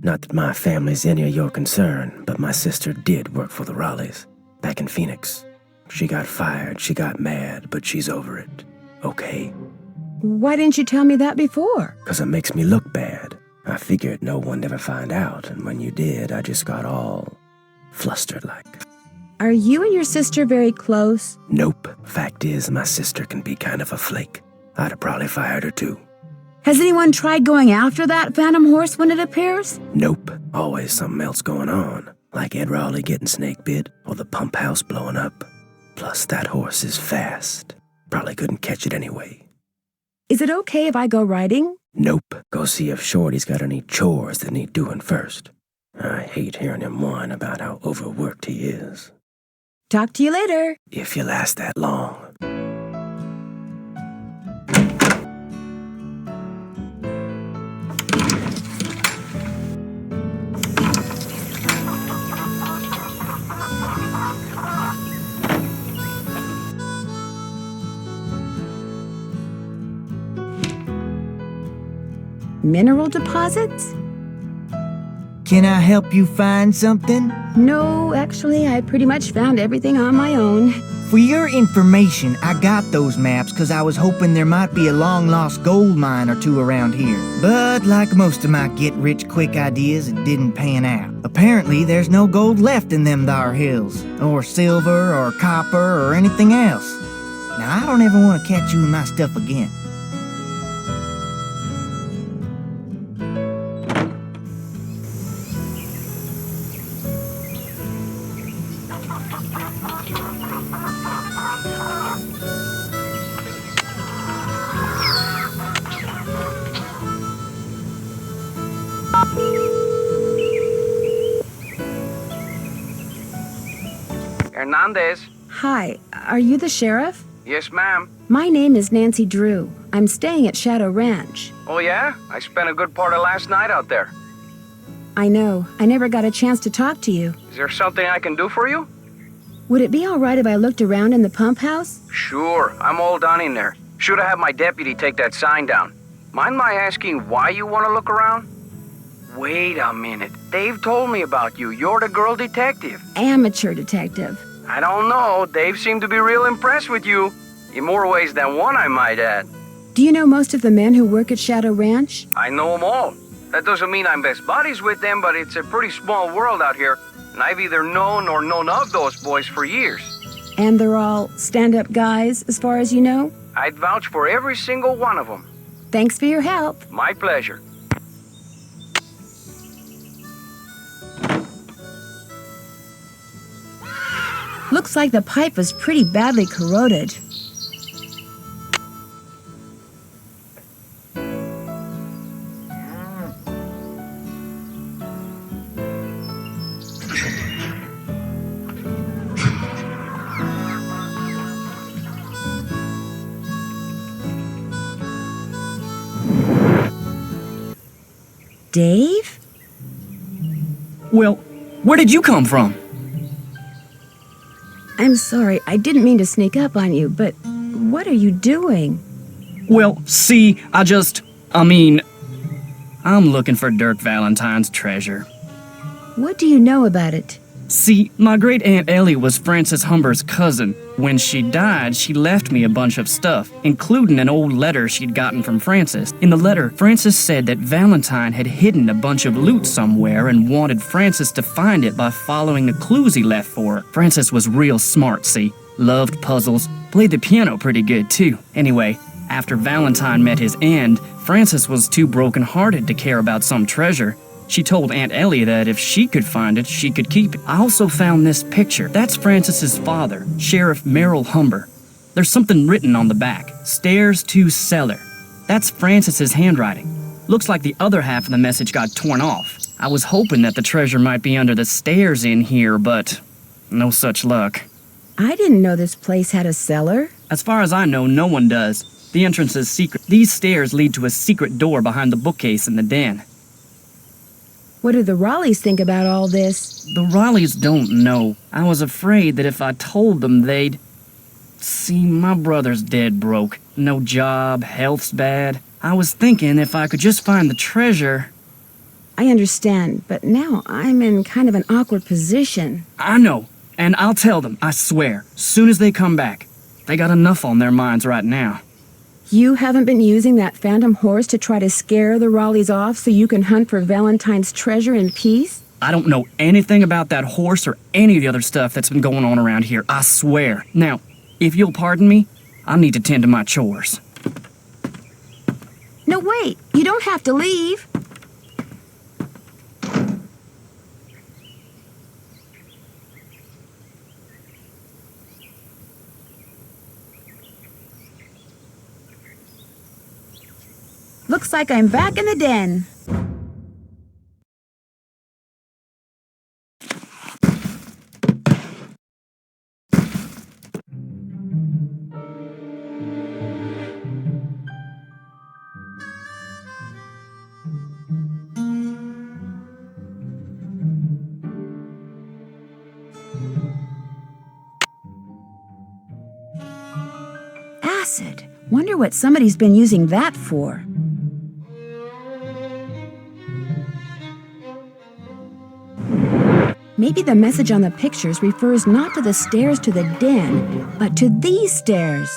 Not that my family's any of your concern, but my sister did work for the Raleighs, back in Phoenix. She got fired, she got mad, but she's over it. Okay? Why didn't you tell me that before? 'Cause it makes me look bad. I figured no one'd ever find out, and when you did, I just got all flustered like. Are you and your sister very close? Nope. Fact is, my sister can be kind of a flake. I'd have probably fired her too. Has anyone tried going after that phantom horse when it appears? Nope. Always something else going on, like Ed Raleigh getting snake bit or the pump house blowing up. Plus, that horse is fast. Probably couldn't catch it anyway. Is it okay if I go riding? Nope. Go see if Shorty's got any chores that need doing first. I hate hearing him whine about how overworked he is. Talk to you later. If you last that long. Mineral deposits? Can I help you find something? No, actually, I pretty much found everything on my own. For your information, I got those maps because I was hoping there might be a long-lost gold mine or two around here. But like most of my get-rich-quick ideas, it didn't pan out. Apparently, there's no gold left in them thar hills, or silver, or copper, or anything else. Now, I don't ever want to catch you in my stuff again. Hernandez. Hi, are you the sheriff? Yes, ma'am. My name is Nancy Drew. I'm staying at Shadow Ranch. Oh, yeah? I spent a good part of last night out there. I know. I never got a chance to talk to you. Is there something I can do for you? Would it be all right if I looked around in the pump house? Sure. I'm all done in there. Should have had my deputy take that sign down. Mind my asking why you want to look around? Wait a minute. Dave told me about you. You're the girl detective. Amateur detective. I don't know. Dave seemed to be real impressed with you. In more ways than one, I might add. Do you know most of the men who work at Shadow Ranch? I know them all. That doesn't mean I'm best buddies with them, but it's a pretty small world out here, and I've either known or known of those boys for years. And they're all stand-up guys, as far as you know? I'd vouch for every single one of them. Thanks for your help. My pleasure. Looks like the pipe was pretty badly corroded. Dave? Well, where did you come from? I'm sorry, I didn't mean to sneak up on you, but what are you doing? Well, see, I'm looking for Dirk Valentine's treasure. What do you know about it? See, my great-aunt Ellie was Frances Humber's cousin. When she died, she left me a bunch of stuff, including an old letter she'd gotten from Frances. In the letter, Frances said that Valentine had hidden a bunch of loot somewhere and wanted Frances to find it by following the clues he left for her. Frances was real smart, see? Loved puzzles, played the piano pretty good, too. Anyway, after Valentine met his end, Frances was too broken-hearted to care about some treasure. She told Aunt Ellie that if she could find it, she could keep it. I also found this picture. That's Frances's father, Sheriff Merrill Humber. There's something written on the back. Stairs to cellar. That's Frances's handwriting. Looks like the other half of the message got torn off. I was hoping that the treasure might be under the stairs in here, but no such luck. I didn't know this place had a cellar. As far as I know, no one does. The entrance is secret. These stairs lead to a secret door behind the bookcase in the den. What do the Raleighs think about all this? The Raleighs don't know. I was afraid that if I told them, they'd... See, my brother's dead broke. No job, health's bad. I was thinking if I could just find the treasure... I understand, but now I'm in kind of an awkward position. I know, and I'll tell them, I swear, soon as they come back. They got enough on their minds right now. You haven't been using that phantom horse to try to scare the Raleighs off so you can hunt for Valentine's treasure in peace? I don't know anything about that horse or any of the other stuff that's been going on around here, I swear. Now, if you'll pardon me, I need to tend to my chores. No, wait, you don't have to leave. Looks like I'm back in the den. Acid. Wonder what somebody's been using that for. Maybe the message on the pictures refers not to the stairs to the den, but to these stairs.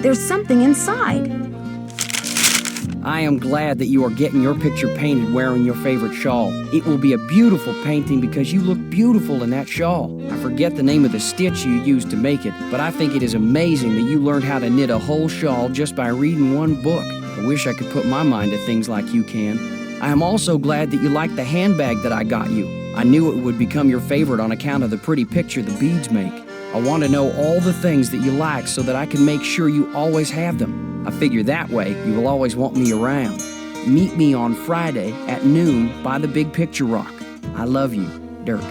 There's something inside. I am glad that you are getting your picture painted wearing your favorite shawl. It will be a beautiful painting because you look beautiful in that shawl. I forget the name of the stitch you used to make it, but I think it is amazing that you learned how to knit a whole shawl just by reading one book. I wish I could put my mind to things like you can. I am also glad that you like the handbag that I got you. I knew it would become your favorite on account of the pretty picture the beads make. I want to know all the things that you like so that I can make sure you always have them. I figure that way you will always want me around. Meet me on Friday at noon by the Big Picture Rock. I love you, Dirk.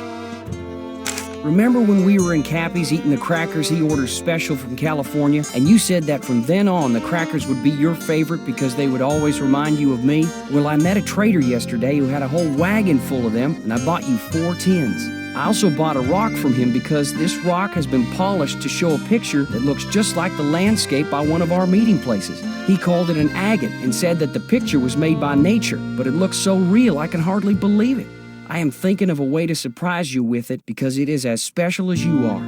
Remember when we were in Cappy's eating the crackers he orders special from California, and you said that from then on the crackers would be your favorite because they would always remind you of me? Well, I met a trader yesterday who had a whole wagon full of them, and I bought you 4 tins. I also bought a rock from him because this rock has been polished to show a picture that looks just like the landscape by one of our meeting places. He called it an agate and said that the picture was made by nature, but it looks so real I can hardly believe it. I am thinking of a way to surprise you with it because it is as special as you are.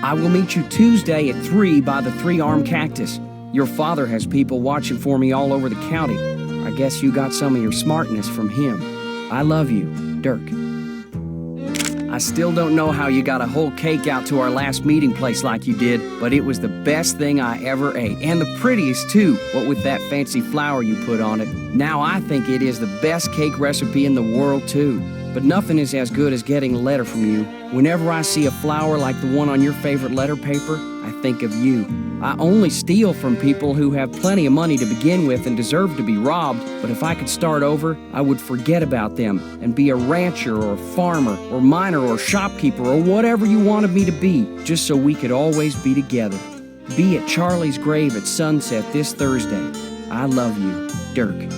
I will meet you Tuesday at 3 by the 3-armed cactus. Your father has people watching for me all over the county. I guess you got some of your smartness from him. I love you, Dirk. I still don't know how you got a whole cake out to our last meeting place like you did, but it was the best thing I ever ate, and the prettiest too, what with that fancy flower you put on it. Now I think it is the best cake recipe in the world too. But nothing is as good as getting a letter from you. Whenever I see a flower like the one on your favorite letter paper, I think of you. I only steal from people who have plenty of money to begin with and deserve to be robbed, but if I could start over, I would forget about them and be a rancher or a farmer or miner or shopkeeper or whatever you wanted me to be, just so we could always be together. Be at Charlie's grave at sunset this Thursday. I love you, Dirk.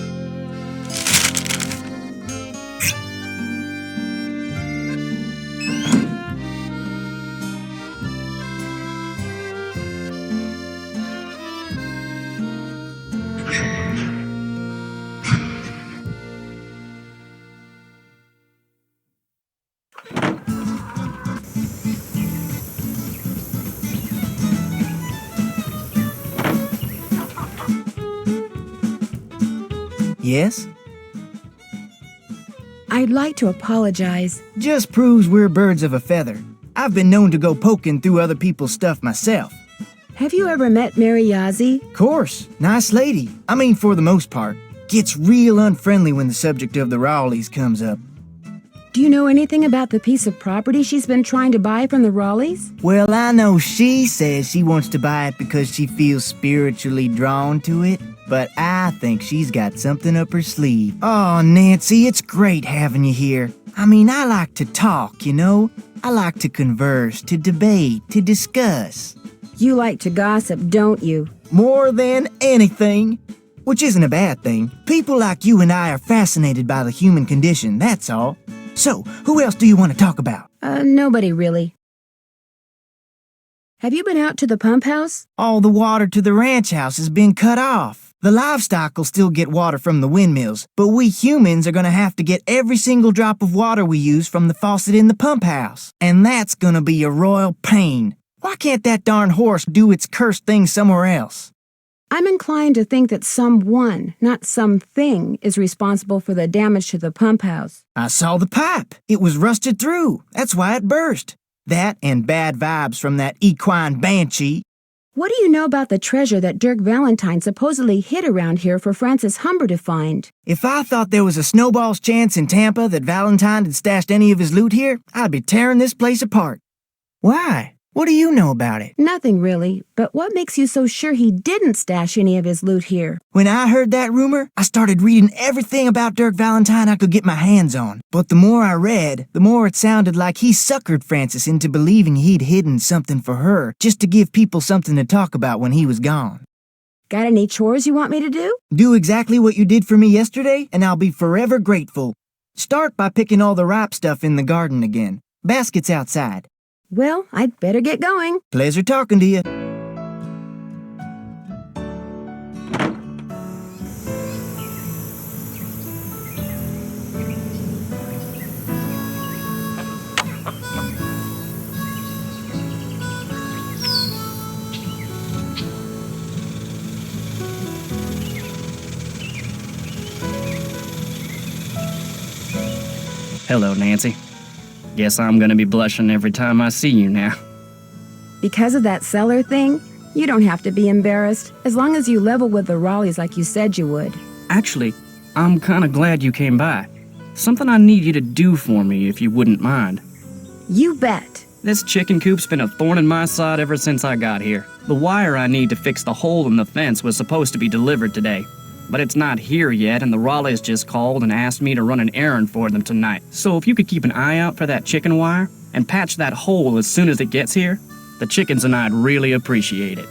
Yes? I'd like to apologize. Just proves we're birds of a feather. I've been known to go poking through other people's stuff myself. Have you ever met Mary Yazzie? Course, nice lady. I mean, for the most part. Gets real unfriendly when the subject of the Raleighs comes up. Do you know anything about the piece of property she's been trying to buy from the Raleighs? Well, I know she says she wants to buy it because she feels spiritually drawn to it, but I think she's got something up her sleeve. Oh, Nancy, it's great having you here. I mean, I like to talk, you know? I like to converse, to debate, to discuss. You like to gossip, don't you? More than anything. Which isn't a bad thing. People like you and I are fascinated by the human condition, that's all. So, who else do you want to talk about? Nobody really. Have you been out to the pump house? All the water to the ranch house has been cut off. The livestock will still get water from the windmills, but we humans are gonna have to get every single drop of water we use from the faucet in the pump house. And that's gonna be a royal pain. Why can't that darn horse do its cursed thing somewhere else? I'm inclined to think that someone, not something, is responsible for the damage to the pump house. I saw the pipe. It was rusted through. That's why it burst. That and bad vibes from that equine banshee. What do you know about the treasure that Dirk Valentine supposedly hid around here for Francis Humber to find? If I thought there was a snowball's chance in Tampa that Valentine had stashed any of his loot here, I'd be tearing this place apart. Why? What do you know about it? Nothing really, but what makes you so sure he didn't stash any of his loot here? When I heard that rumor, I started reading everything about Dirk Valentine I could get my hands on. But the more I read, the more it sounded like he suckered Frances into believing he'd hidden something for her, just to give people something to talk about when he was gone. Got any chores you want me to do? Do exactly what you did for me yesterday, and I'll be forever grateful. Start by picking all the ripe stuff in the garden again. Basket's outside. Well, I'd better get going. Pleasure talking to you. Hello, Nancy. Guess I'm gonna be blushing every time I see you now. Because of that cellar thing, you don't have to be embarrassed, as long as you level with the Raleighs like you said you would. Actually, I'm kinda glad you came by. Something I need you to do for me, if you wouldn't mind. You bet. This chicken coop's been a thorn in my side ever since I got here. The wire I need to fix the hole in the fence was supposed to be delivered today, but it's not here yet, and the Raleighs just called and asked me to run an errand for them tonight. So if you could keep an eye out for that chicken wire and patch that hole as soon as it gets here, the chickens and I'd really appreciate it.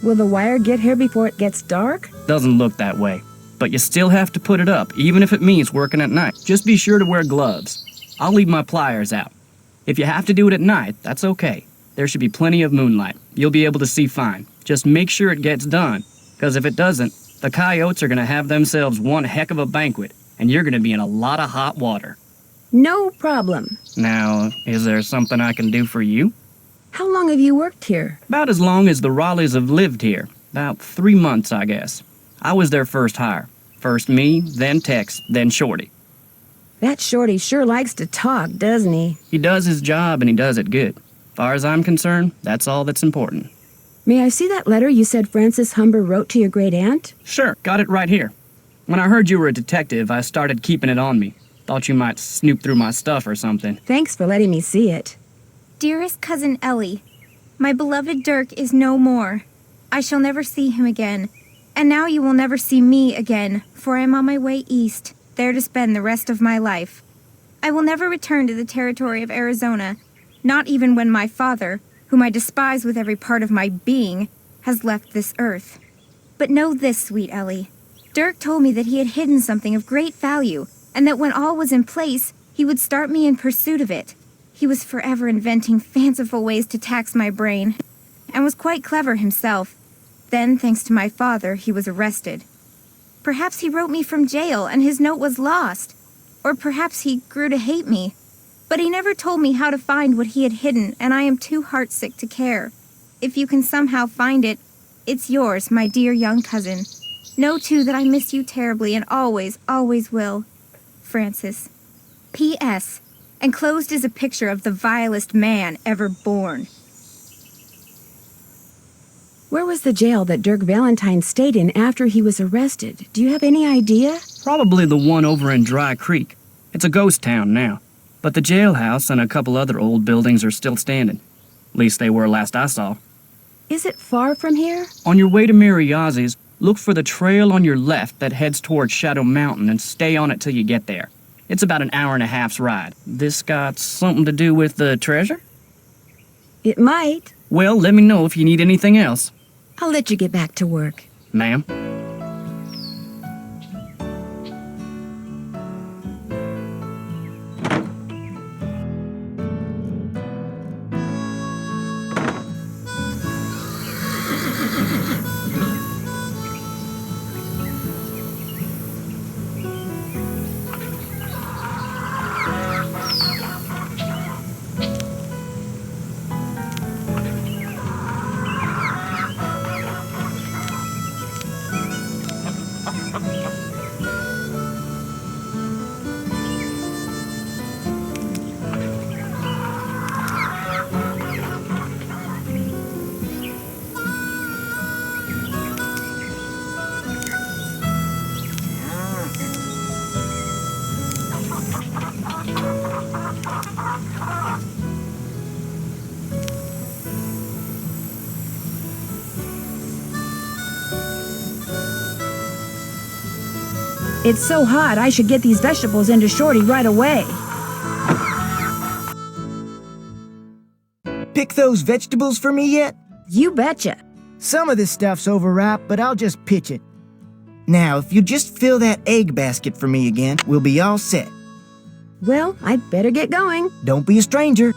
Will the wire get here before it gets dark? Doesn't look that way, but you still have to put it up, even if it means working at night. Just be sure to wear gloves. I'll leave my pliers out. If you have to do it at night, that's okay. There should be plenty of moonlight. You'll be able to see fine. Just make sure it gets done, because if it doesn't, the coyotes are going to have themselves one heck of a banquet, and you're going to be in a lot of hot water. No problem. Now, is there something I can do for you? How long have you worked here? About as long as the Raleighs have lived here. About 3 months, I guess. I was their first hire. First me, then Tex, then Shorty. That Shorty sure likes to talk, doesn't he? He does his job, and he does it good. Far as I'm concerned, that's all that's important. May I see that letter you said Francis Humber wrote to your great-aunt? Sure, got it right here. When I heard you were a detective, I started keeping it on me. Thought you might snoop through my stuff or something. Thanks for letting me see it. Dearest Cousin Ellie, my beloved Dirk is no more. I shall never see him again. And now you will never see me again, for I am on my way east, there to spend the rest of my life. I will never return to the territory of Arizona, not even when my father, whom I despise with every part of my being, has left this earth. But know this, sweet Ellie. Dirk told me that he had hidden something of great value, and that when all was in place, he would start me in pursuit of it. He was forever inventing fanciful ways to tax my brain, and was quite clever himself. Then, thanks to my father, he was arrested. Perhaps he wrote me from jail, and his note was lost. Or perhaps he grew to hate me. But he never told me how to find what he had hidden, and I am too heartsick to care. If you can somehow find it, it's yours, my dear young cousin. Know, too, that I miss you terribly and always, always will. Francis. P.S. Enclosed is a picture of the vilest man ever born. Where was the jail that Dirk Valentine stayed in after he was arrested? Do you have any idea? Probably the one over in Dry Creek. It's a ghost town now, but the jailhouse and a couple other old buildings are still standing. At least they were last I saw. Is it far from here? On your way to Mariazi's, look for the trail on your left that heads towards Shadow Mountain and stay on it till you get there. It's about an hour and a half's ride. This got something to do with the treasure? It might. Well, let me know if you need anything else. I'll let you get back to work. Ma'am? It's so hot, I should get these vegetables into Shorty right away. Pick those vegetables for me yet? You betcha. Some of this stuff's overripe, but I'll just pitch it. Now, if you just fill that egg basket for me again, we'll be all set. Well, I'd better get going. Don't be a stranger.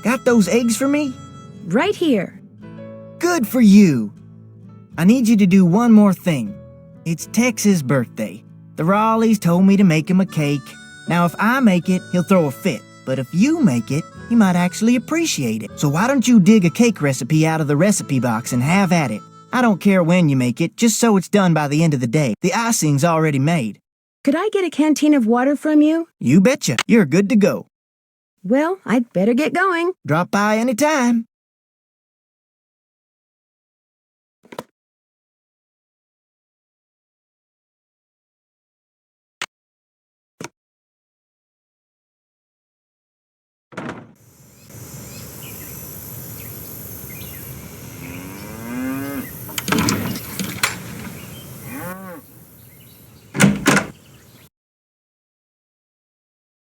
Got those eggs for me? Right here. Good for you. I need you to do one more thing. It's Tex's birthday. The Raleighs told me to make him a cake. Now, if I make it, he'll throw a fit. But if you make it, he might actually appreciate it. So why don't you dig a cake recipe out of the recipe box and have at it? I don't care when you make it, just so it's done by the end of the day. The icing's already made. Could I get a canteen of water from you? You betcha. You're good to go. Well, I'd better get going. Drop by anytime.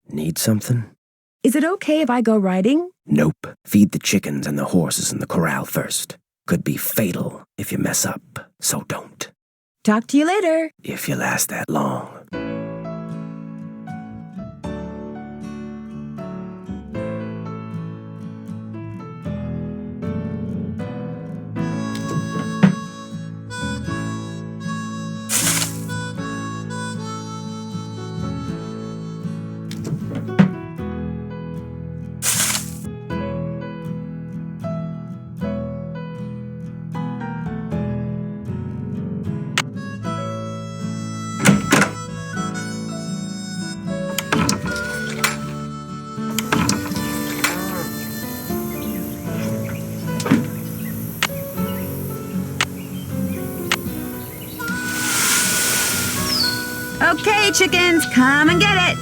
Need something? Is it okay if I go riding? Nope. Feed the chickens and the horses in the corral first. Could be fatal if you mess up, so don't. Talk to you later. If you last that long. Okay, chickens, come and get it.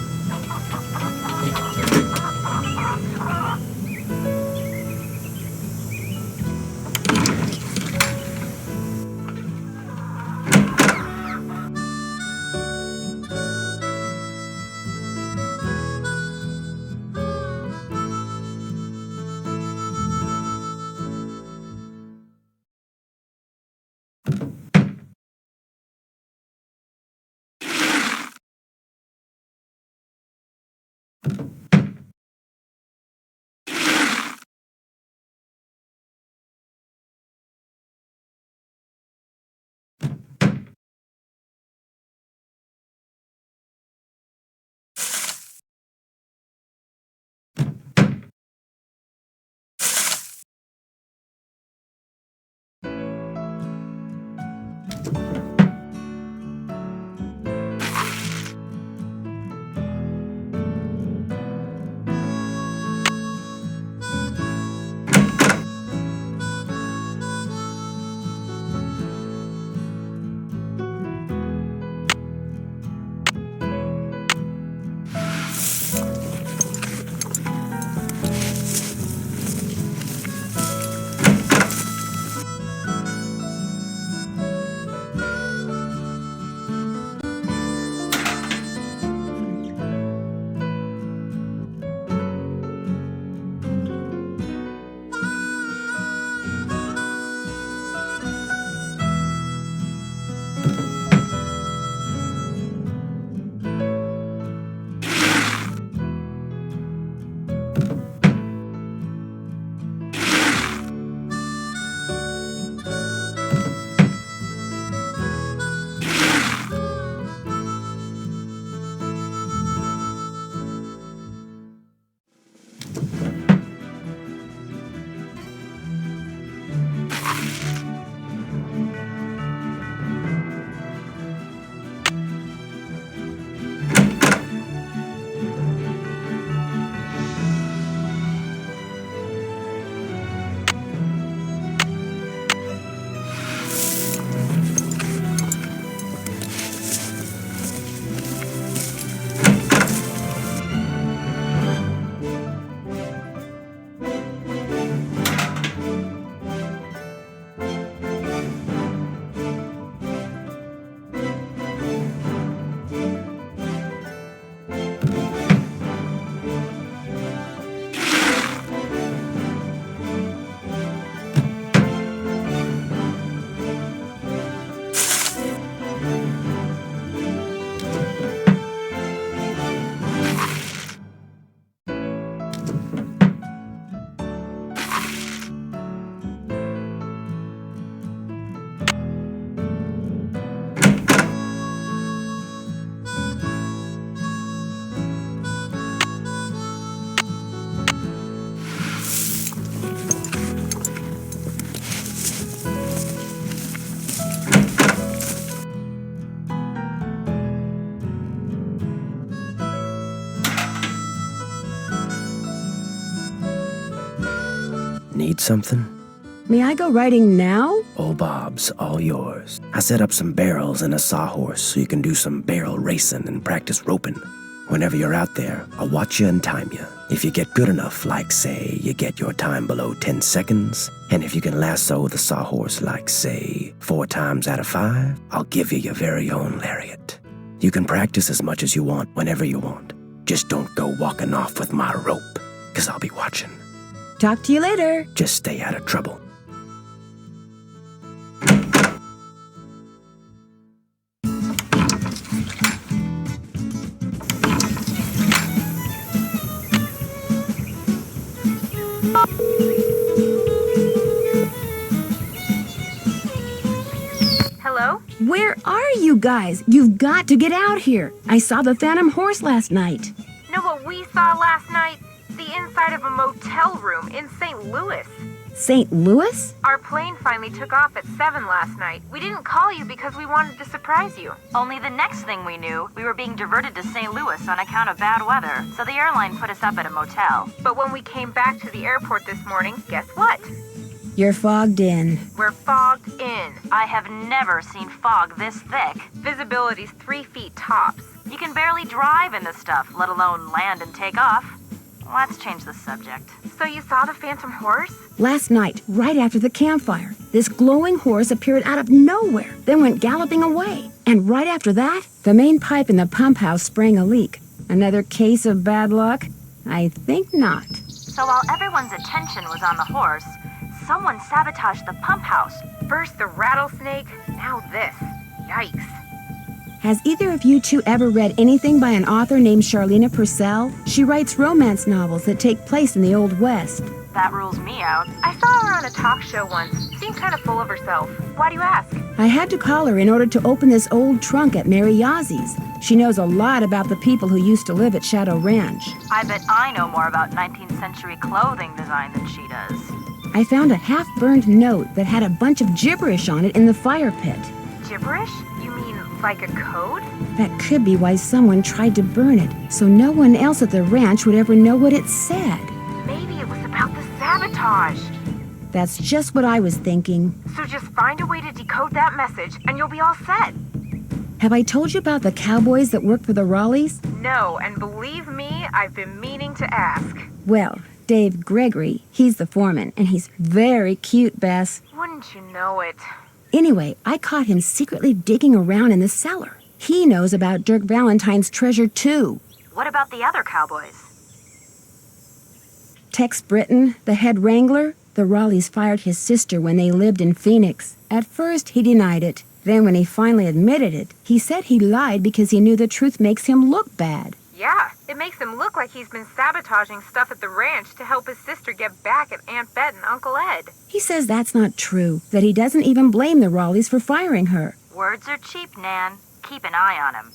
Need something? May I go riding now? Old Bob's all yours. I set up some barrels and a sawhorse so you can do some barrel racing and practice roping. Whenever you're out there, I'll watch you and time you. If you get good enough, like, say, you get your time below 10 seconds, and if you can lasso the sawhorse, like, say, 4 times out of 5, I'll give you your very own lariat. You can practice as much as you want whenever you want. Just don't go walking off with my rope, 'cause I'll be watching. Talk to you later. Just stay out of trouble. Hello? Where are you guys? You've got to get out here. I saw the Phantom Horse last night. Know what we saw last night? The inside of a motel room in St. Louis. St. Louis? Our plane finally took off at 7 last night. We didn't call you because we wanted to surprise you. Only the next thing we knew, we were being diverted to St. Louis on account of bad weather, so the airline put us up at a motel. But when we came back to the airport this morning, guess what? You're fogged in. We're fogged in. I have never seen fog this thick. Visibility's 3 feet tops. You can barely drive in this stuff, let alone land and take off. Let's change the subject. So you saw the Phantom Horse? Last night, right after the campfire, this glowing horse appeared out of nowhere, then went galloping away. And right after that, the main pipe in the pump house sprang a leak. Another case of bad luck? I think not. So while everyone's attention was on the horse, someone sabotaged the pump house. First the rattlesnake, now this. Yikes. Has either of you two ever read anything by an author named Charlena Purcell? She writes romance novels that take place in the Old West. That rules me out. I saw her on a talk show once. Seemed kind of full of herself. Why do you ask? I had to call her in order to open this old trunk at Mary Yazzie. She knows a lot about the people who used to live at Shadow Ranch. I bet I know more about 19th century clothing design than she does. I found a half-burned note that had a bunch of gibberish on it in the fire pit. Gibberish? You mean like a code? That could be why someone tried to burn it, so no one else at the ranch would ever know what it said. Maybe it was about the sabotage. That's just what I was thinking. So just find a way to decode that message and you'll be all set. Have I told you about the cowboys that work for the Raleighs? No, and believe me, I've been meaning to ask. Well, Dave Gregory, he's the foreman, and he's very cute, Bess. Wouldn't you know it? Anyway, I caught him secretly digging around in the cellar. He knows about Dirk Valentine's treasure, too. What about the other cowboys? Tex Britton, the head wrangler, the Raleighs fired his sister when they lived in Phoenix. At first, he denied it. Then when he finally admitted it, he said he lied because he knew the truth makes him look bad. Yeah, it makes him look like he's been sabotaging stuff at the ranch to help his sister get back at Aunt Bet and Uncle Ed. He says that's not true, that he doesn't even blame the Raleighs for firing her. Words are cheap, Nan. Keep an eye on him.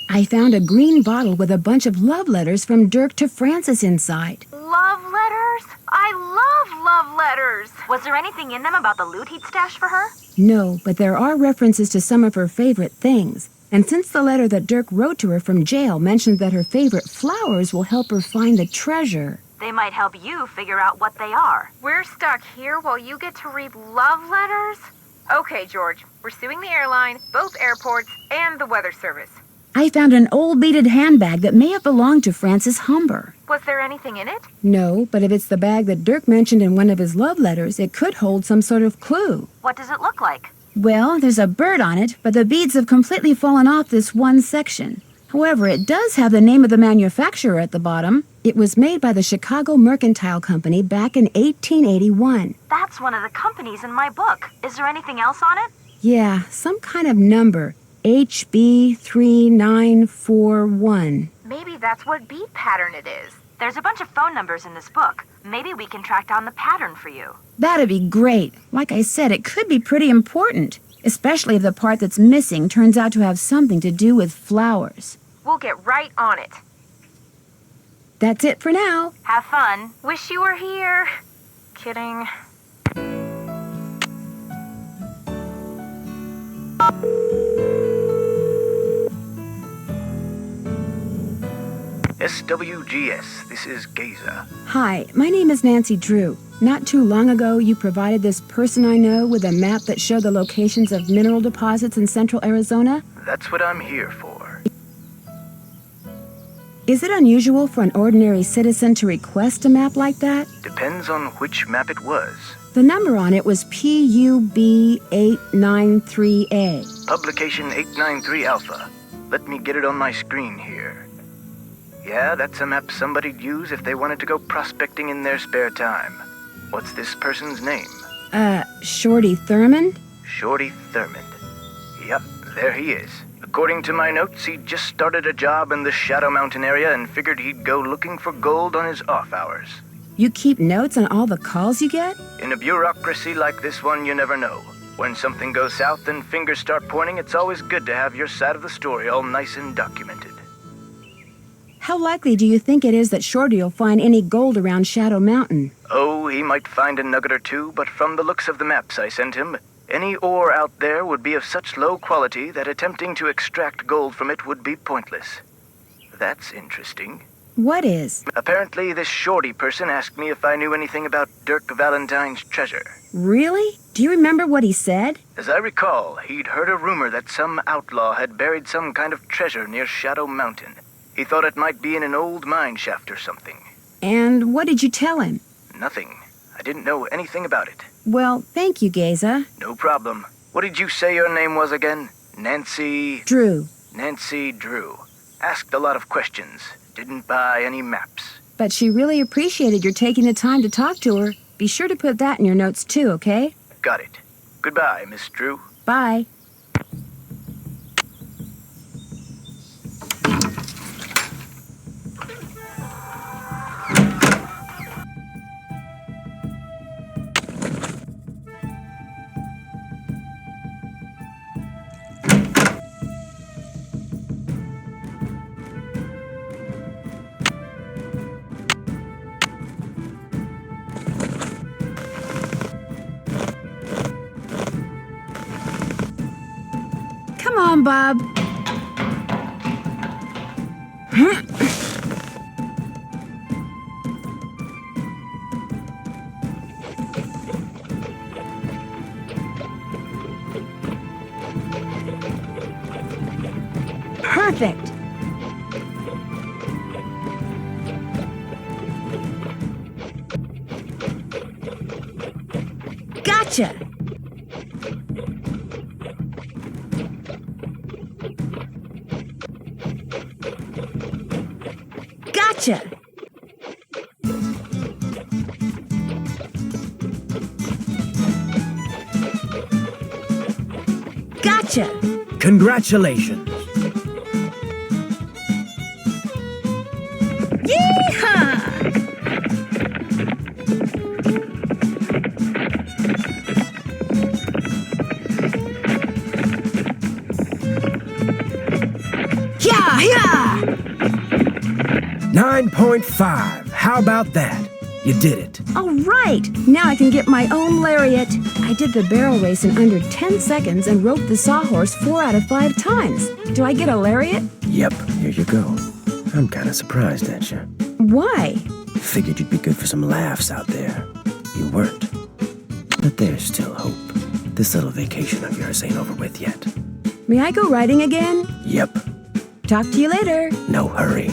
I found a green bottle with a bunch of love letters from Dirk to Frances inside. Love letters? I love love letters! Was there anything in them about the loot he'd stashed for her? No, but there are references to some of her favorite things. And since the letter that Dirk wrote to her from jail mentioned that her favorite flowers will help her find the treasure. They might help you figure out what they are. We're stuck here while you get to read love letters? Okay, George. We're suing the airline, both airports, and the weather service. I found an old beaded handbag that may have belonged to Frances Humber. Was there anything in it? No, but if it's the bag that Dirk mentioned in one of his love letters, it could hold some sort of clue. What does it look like? Well, there's a bird on it, but the beads have completely fallen off this one section. However, it does have the name of the manufacturer at the bottom. It was made by the Chicago Mercantile Company back in 1881. That's one of the companies in my book. Is there anything else on it? Yeah, some kind of number. HB3941. Maybe that's what beat pattern it is. There's a bunch of phone numbers in this book. Maybe we can track down the pattern for you. That'd be great. Like I said, it could be pretty important, especially if the part that's missing turns out to have something to do with flowers. We'll get right on it. That's it for now. Have fun. Wish you were here. Kidding. SWGS, this is Gaza. Hi, my name is Nancy Drew. Not too long ago, you provided this person I know with a map that showed the locations of mineral deposits in central Arizona. That's what I'm here for. Is it unusual for an ordinary citizen to request a map like that? Depends on which map it was. The number on it was PUB893A. Publication 893 Alpha. Let me get it on my screen here. Yeah, that's a map somebody'd use if they wanted to go prospecting in their spare time. What's this person's name? Shorty Thurmond? Shorty Thurmond. Yep, there he is. According to my notes, he just started a job in the Shadow Mountain area and figured he'd go looking for gold on his off hours. You keep notes on all the calls you get? In a bureaucracy like this one, you never know. When something goes south and fingers start pointing, it's always good to have your side of the story all nice and documented. How likely do you think it is that Shorty will find any gold around Shadow Mountain? Oh, he might find a nugget or two, but from the looks of the maps I sent him, any ore out there would be of such low quality that attempting to extract gold from it would be pointless. That's interesting. What is? Apparently, this Shorty person asked me if I knew anything about Dirk Valentine's treasure. Really? Do you remember what he said? As I recall, he'd heard a rumor that some outlaw had buried some kind of treasure near Shadow Mountain. He thought it might be in an old mine shaft or something. And what did you tell him? Nothing. I didn't know anything about it. Well, thank you, Gaza. No problem. What did you say your name was again? Nancy... Drew. Nancy Drew. Asked a lot of questions. Didn't buy any maps. But she really appreciated your taking the time to talk to her. Be sure to put that in your notes too, okay? Got it. Goodbye, Miss Drew. Bye. Bob. Perfect. Gotcha. Gotcha. Gotcha. Congratulations. Yeehaw! Yeah, yeah! 9.5. How about that? You did it. All right, now I can get my own lariat. I did the barrel race in under 10 seconds and roped the sawhorse 4 out of 5 times. Do I get a lariat? Yep, here you go. I'm kind of surprised at you. Why? Figured you'd be good for some laughs out there. You weren't. But there's still hope. This little vacation of yours ain't over with yet. May I go riding again? Yep. Talk to you later. No hurry.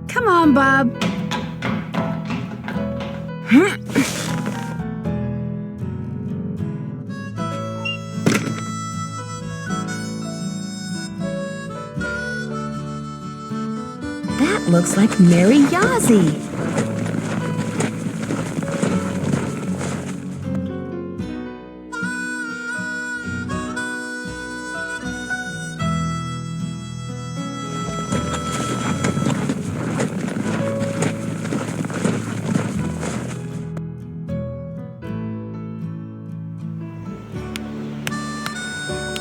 Come on, Bob. That looks like Mary Yazzie.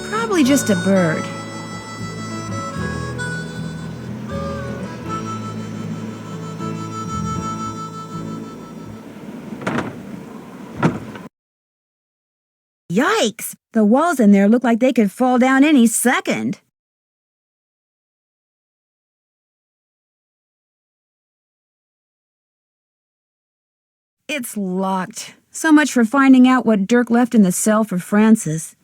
Probably just a bird. Yikes! The walls in there look like they could fall down any second. It's locked. So much for finding out what Dirk left in the cell for Francis.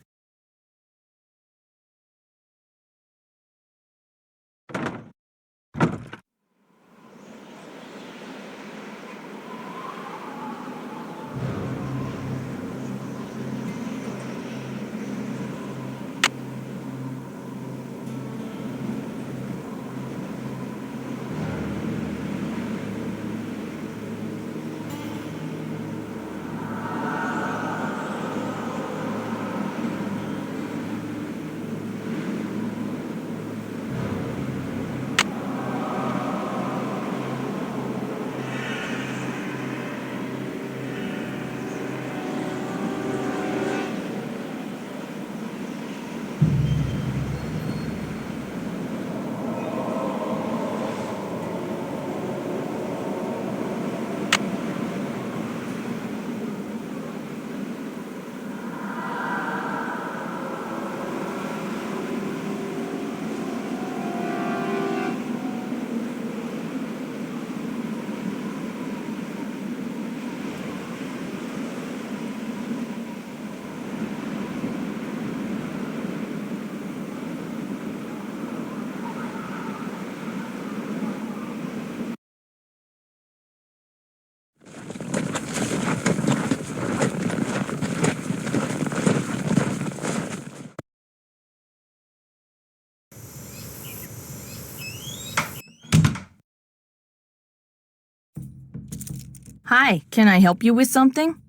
Hi, can I help you with something?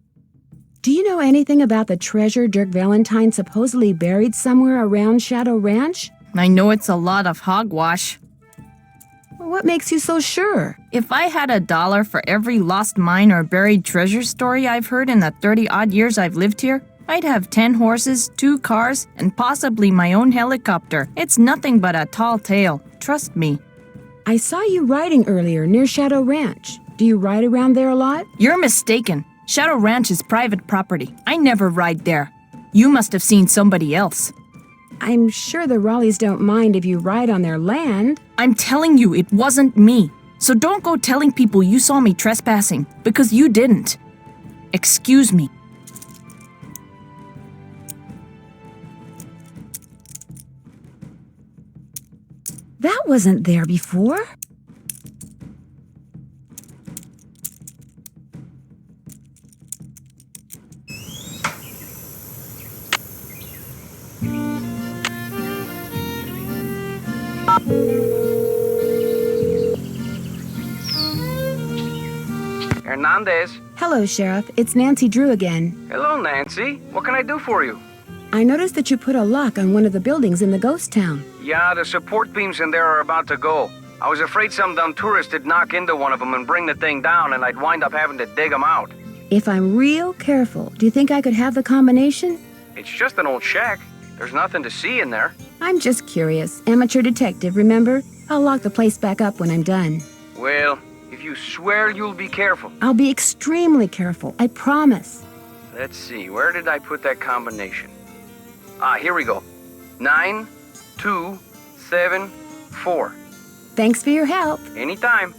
Do you know anything about the treasure Dirk Valentine supposedly buried somewhere around Shadow Ranch? I know it's a lot of hogwash. What makes you so sure? If I had $1 for every lost mine or buried treasure story I've heard in the 30-odd years I've lived here, I'd have 10 horses, 2 cars, and possibly my own helicopter. It's nothing but a tall tale. Trust me. I saw you riding earlier near Shadow Ranch. Do you ride around there a lot? You're mistaken. Shadow Ranch is private property. I never ride there. You must have seen somebody else. I'm sure the Raleighs don't mind if you ride on their land. I'm telling you, it wasn't me. So don't go telling people you saw me trespassing, because you didn't. Excuse me. That wasn't there before. Hernandez. Hello, Sheriff. It's Nancy Drew again. Hello, Nancy. What can I do for you? I noticed that you put a lock on one of the buildings in the ghost town. Yeah, the support beams in there are about to go. I was afraid some dumb tourist would knock into one of them and bring the thing down, and I'd wind up having to dig them out. If I'm real careful, do you think I could have the combination? It's just an old shack. There's nothing to see in there. I'm just curious. Amateur detective, remember? I'll lock the place back up when I'm done. Well, if you swear you'll be careful. I'll be extremely careful, I promise. Let's see, where did I put that combination? Ah, here we go. 9, 2, 7, 4. Thanks for your help. Anytime.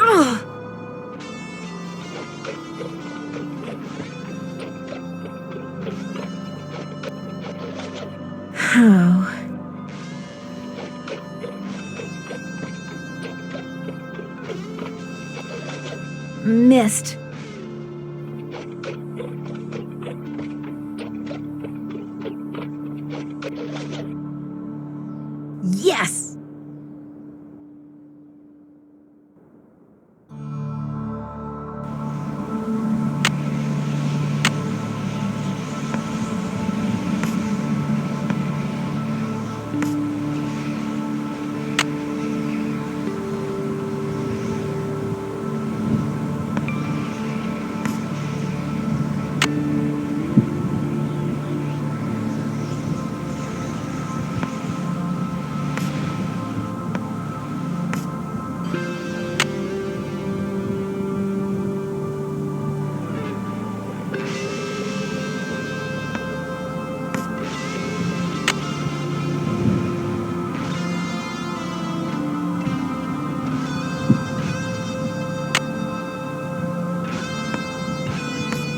Oh. Missed. Yes!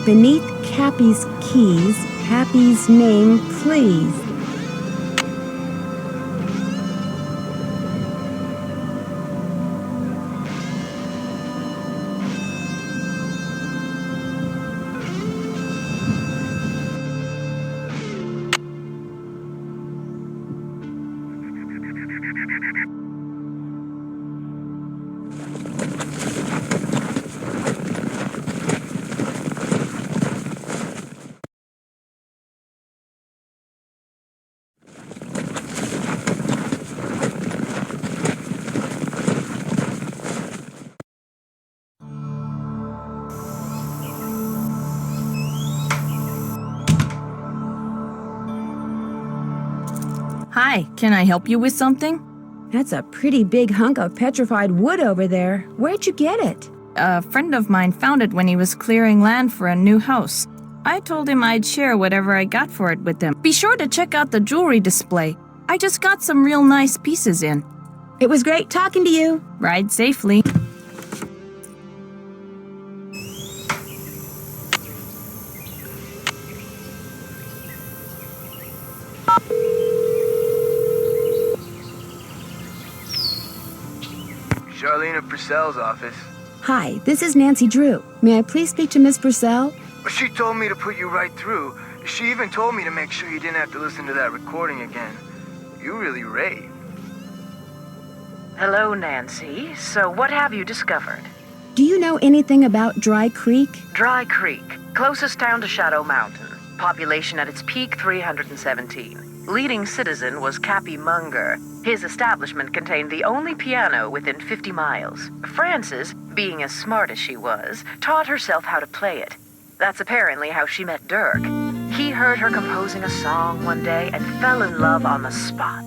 Beneath Cappy's keys, Happy's name, please. Hi, can I help you with something? That's a pretty big hunk of petrified wood over there. Where'd you get it? A friend of mine found it when he was clearing land for a new house. I told him I'd share whatever I got for it with him. Be sure to check out the jewelry display. I just got some real nice pieces in. It was great talking to you. Ride safely. Charlene of Purcell's office. Hi, this is Nancy Drew. May I please speak to Miss Purcell? She told me to put you right through. She even told me to make sure you didn't have to listen to that recording again. You really rave. Hello, Nancy. So what have you discovered? Do you know anything about Dry Creek? Dry Creek, closest town to Shadow Mountain. Population at its peak, 317. Leading citizen was Cappy Munger. His establishment contained the only piano within 50 miles. Frances, being as smart as she was, taught herself how to play it. That's apparently how she met Dirk. He heard her composing a song one day and fell in love on the spot.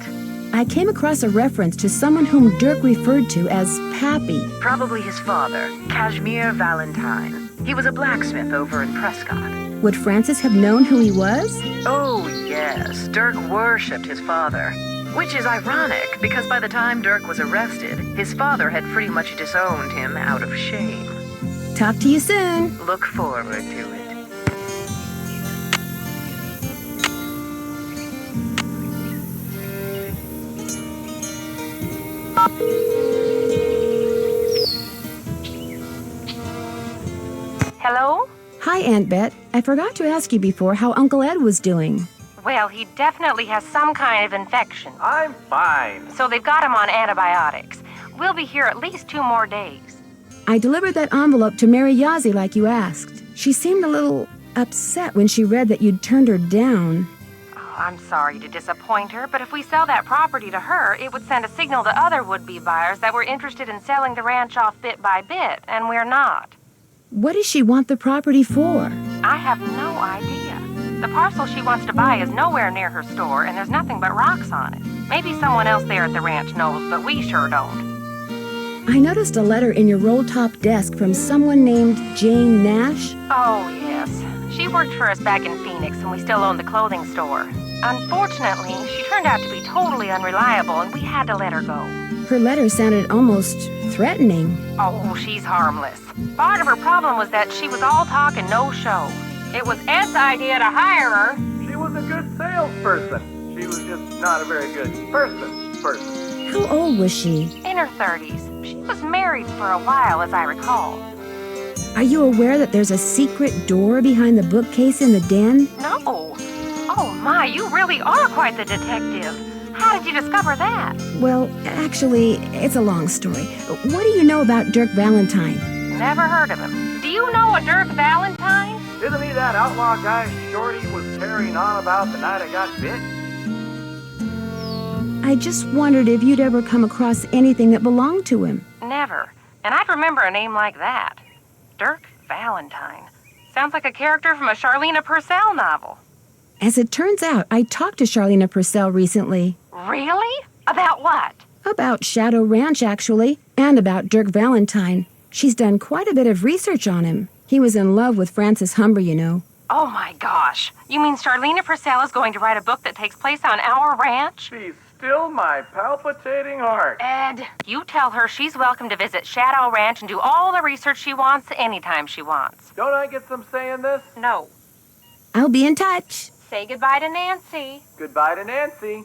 I came across a reference to someone whom Dirk referred to as Pappy. Probably his father, Kashmir Valentine. He was a blacksmith over in Prescott. Would Frances have known who he was? Oh, yes. Dirk worshipped his father. Which is ironic, because by the time Dirk was arrested, his father had pretty much disowned him out of shame. Talk to you soon. Look forward to it. Hello? Hi, Aunt Bet. I forgot to ask you before how Uncle Ed was doing. Well, he definitely has some kind of infection. I'm fine. So they've got him on antibiotics. We'll be here at least 2 more days. I delivered that envelope to Mary Yazzie like you asked. She seemed a little upset when she read that you'd turned her down. Oh, I'm sorry to disappoint her, but if we sell that property to her, it would send a signal to other would-be buyers that we're interested in selling the ranch off bit by bit, and we're not. What does she want the property for? I have no idea. The parcel she wants to buy is nowhere near her store, and there's nothing but rocks on it. Maybe someone else there at the ranch knows, but we sure don't. I noticed a letter in your roll-top desk from someone named Jane Nash. Oh, yes. She worked for us back in Phoenix when we still owned the clothing store. Unfortunately, she turned out to be totally unreliable, and we had to let her go. Her letter sounded almost threatening. Oh, she's harmless. Part of her problem was that she was all talk and no show. It was Ed's idea to hire her. She was a good salesperson. She was just not a very good person. How old was she? In her 30s. She was married for a while, as I recall. Are you aware that there's a secret door behind the bookcase in the den? No. Oh my, you really are quite the detective. How did you discover that? Well, actually, it's a long story. What do you know about Dirk Valentine? Never heard of him. Do you know a Dirk Valentine? Isn't he that outlaw guy Shorty was carrying on about the night I got bit? I just wondered if you'd ever come across anything that belonged to him. Never. And I'd remember a name like that. Dirk Valentine. Sounds like a character from a Charlena Purcell novel. As it turns out, I talked to Charlena Purcell recently. Really? About what? About Shadow Ranch, actually, and about Dirk Valentine. She's done quite a bit of research on him. He was in love with Frances Humber, you know. Oh my gosh. You mean Charlena Purcell is going to write a book that takes place on our ranch? She's still my palpitating heart. Ed, you tell her she's welcome to visit Shadow Ranch and do all the research she wants anytime she wants. Don't I get some say in this? No. I'll be in touch. Say goodbye to Nancy. Goodbye to Nancy.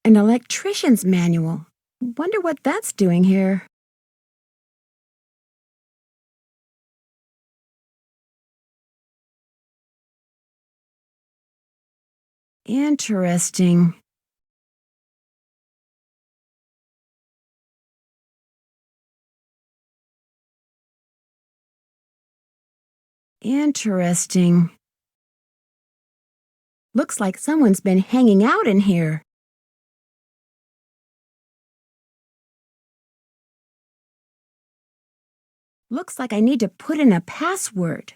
An electrician's manual. Wonder what that's doing here. Interesting. Interesting. Looks like someone's been hanging out in here. Looks like I need to put in a password.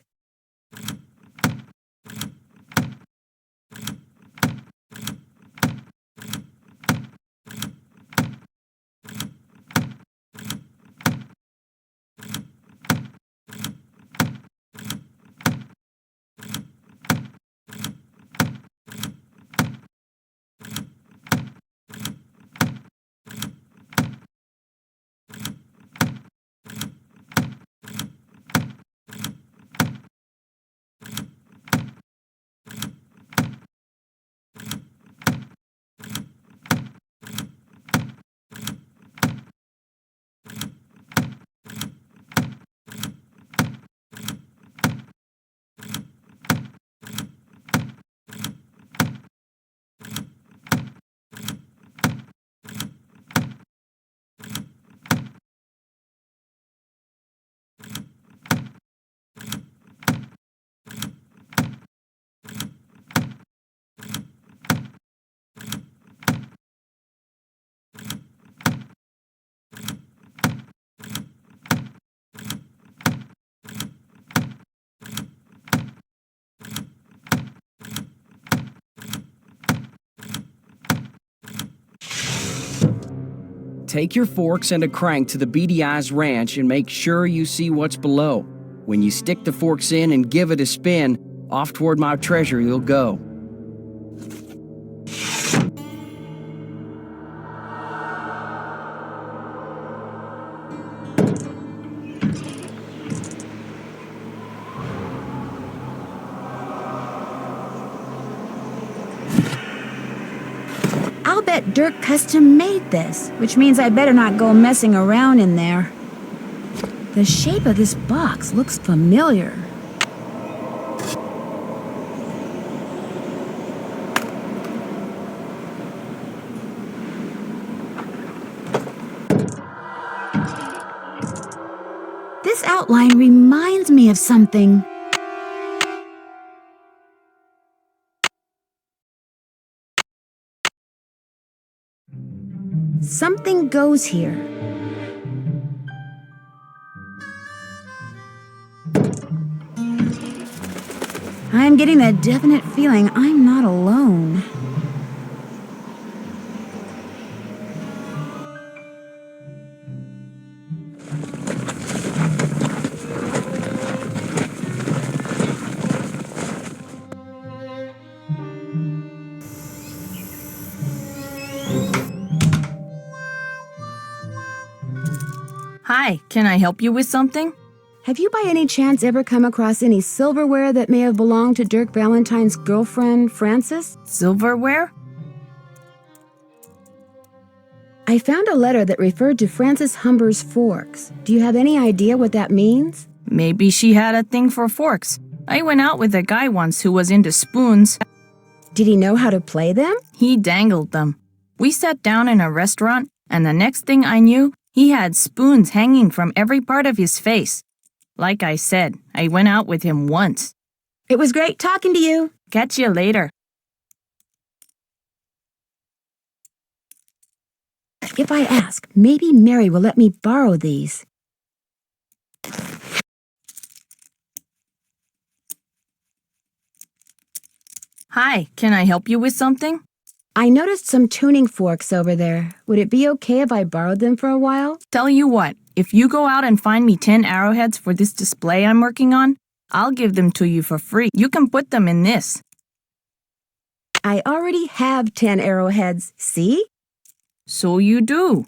Take your forks and a crank to the Beady Eyes Ranch and make sure you see what's below. When you stick the forks in and give it a spin, off toward my treasure you'll go. Dirk custom made this, which means I better not go messing around in there. The shape of this box looks familiar. This outline reminds me of something. Something goes here. I'm getting the definite feeling I'm not alone. Hi, can I help you with something? Have you by any chance ever come across any silverware that may have belonged to Dirk Valentine's girlfriend, Frances? Silverware? I found a letter that referred to Frances Humber's forks. Do you have any idea what that means? Maybe she had a thing for forks. I went out with a guy once who was into spoons. Did he know how to play them? He dangled them. We sat down in a restaurant, and the next thing I knew, he had spoons hanging from every part of his face. Like I said, I went out with him once. It was great talking to you. Catch you later. If I ask, maybe Mary will let me borrow these. Hi, can I help you with something? I noticed some tuning forks over there. Would it be okay if I borrowed them for a while? Tell you what, if you go out and find me 10 arrowheads for this display I'm working on, I'll give them to you for free. You can put them in this. I already have 10 arrowheads, see? So you do.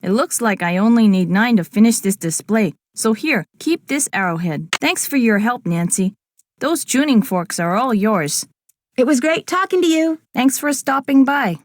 It looks like I only need 9 to finish this display. So here, keep this arrowhead. Thanks for your help, Nancy. Those tuning forks are all yours. It was great talking to you. Thanks for stopping by.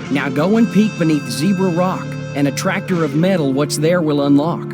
Now go and peek beneath Zebra Rock, and a tractor of metal what's there will unlock.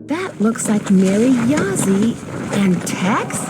That looks like Mary Yazzie and Tex?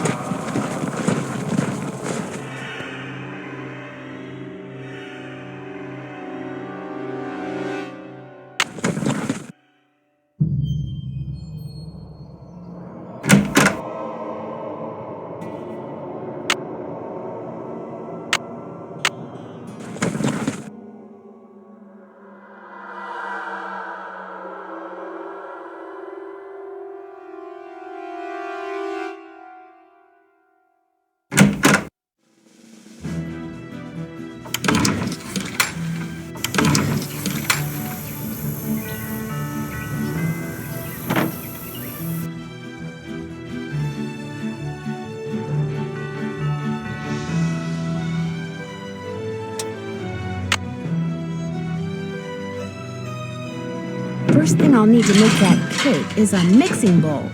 first thing I'll need to make that cake is a mixing bowl.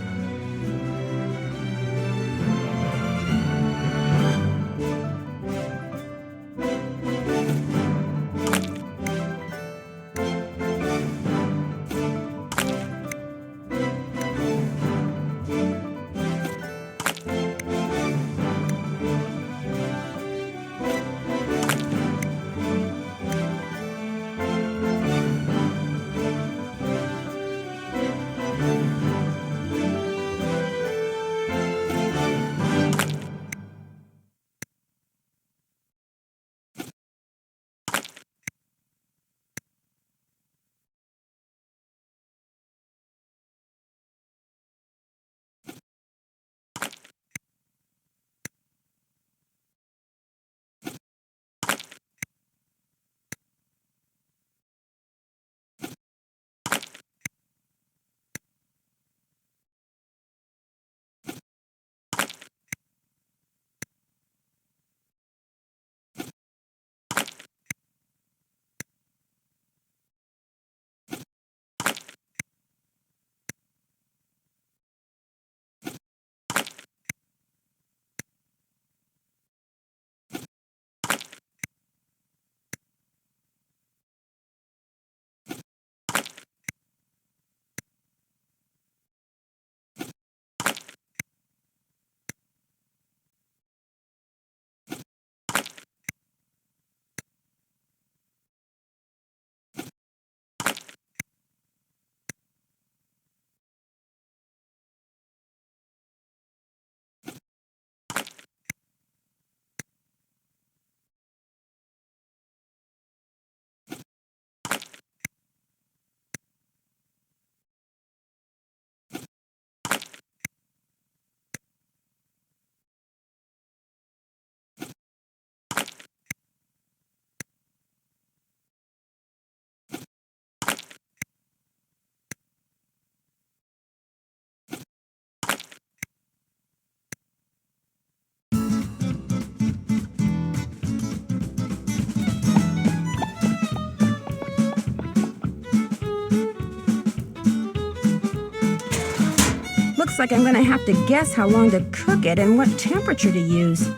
Looks like I'm gonna have to guess how long to cook it and what temperature to use.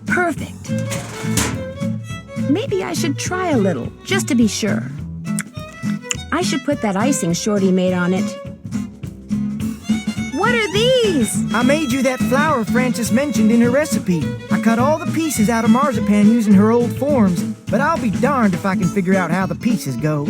Perfect. Maybe I should try a little, just to be sure. I should put that icing Shorty made on it. What are these? I made you that flour Frances mentioned in her recipe. I cut all the pieces out of marzipan using her old forms, but I'll be darned if I can figure out how the pieces go.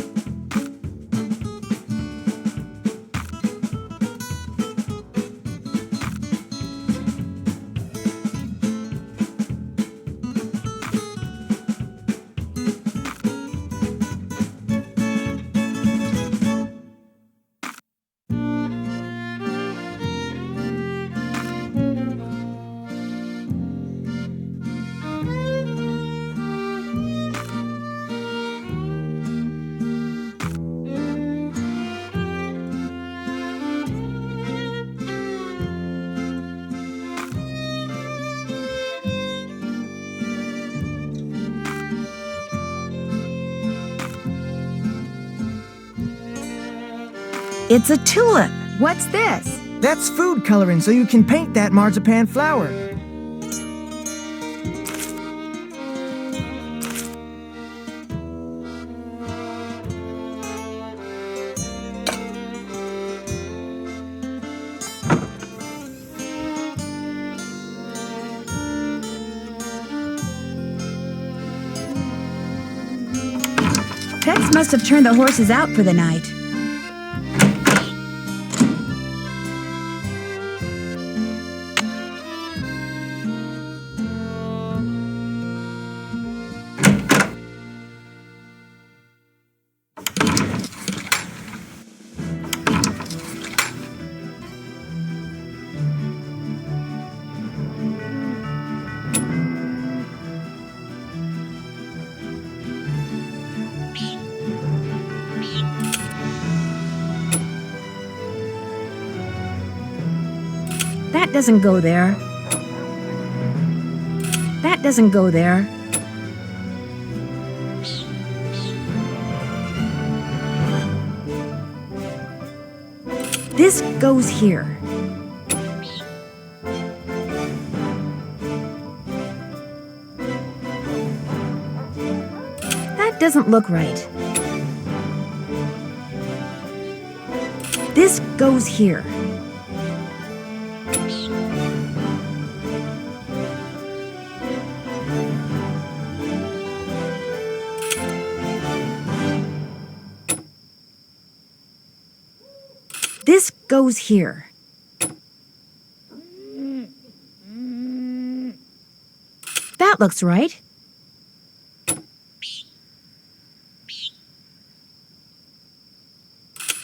It's a tulip. What's this? That's food coloring so you can paint that marzipan flower. Tex must have turned the horses out for the night. That doesn't go there. That That doesn't go there. This goes here. That doesn't look right. This goes here. This goes here. That looks right.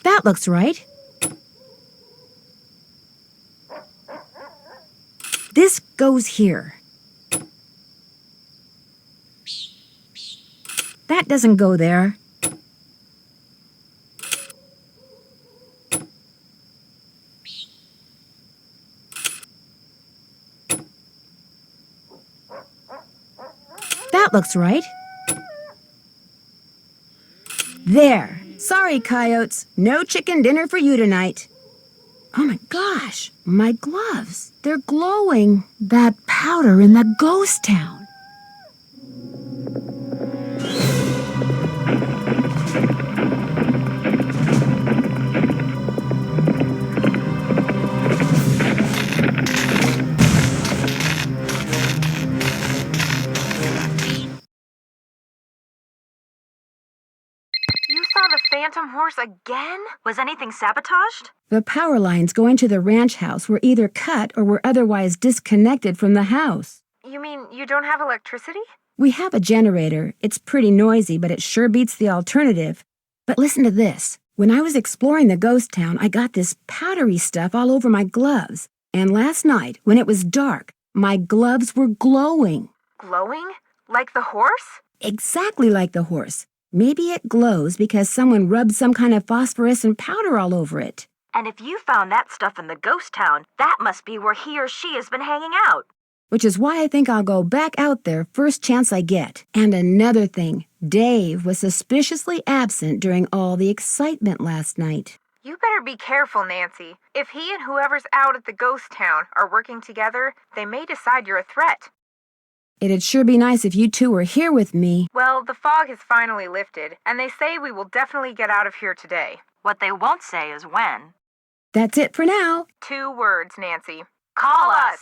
That looks right. This goes here. That doesn't go there. That looks right. There. Sorry, coyotes. No chicken dinner for you tonight. Oh my gosh, my gloves. They're glowing. That powder in the ghost town. You saw the phantom horse again? Was anything sabotaged? The power lines going to the ranch house were either cut or were otherwise disconnected from the house. You mean you don't have electricity? We have a generator. It's pretty noisy, but it sure beats the alternative. But listen to this. When I was exploring the ghost town, I got this powdery stuff all over my gloves. And last night, when it was dark, my gloves were glowing. Glowing? Like the horse? Exactly like the horse. Maybe it glows because someone rubbed some kind of phosphorescent powder all over it. And if you found that stuff in the ghost town, that must be where he or she has been hanging out. Which is why I think I'll go back out there first chance I get. And another thing, Dave was suspiciously absent during all the excitement last night. You better be careful, Nancy. If he and whoever's out at the ghost town are working together, they may decide you're a threat. It'd sure be nice if you two were here with me. Well, the fog has finally lifted, and they say we will definitely get out of here today. What they won't say is when. That's it for now. 2 words, Nancy. Call us!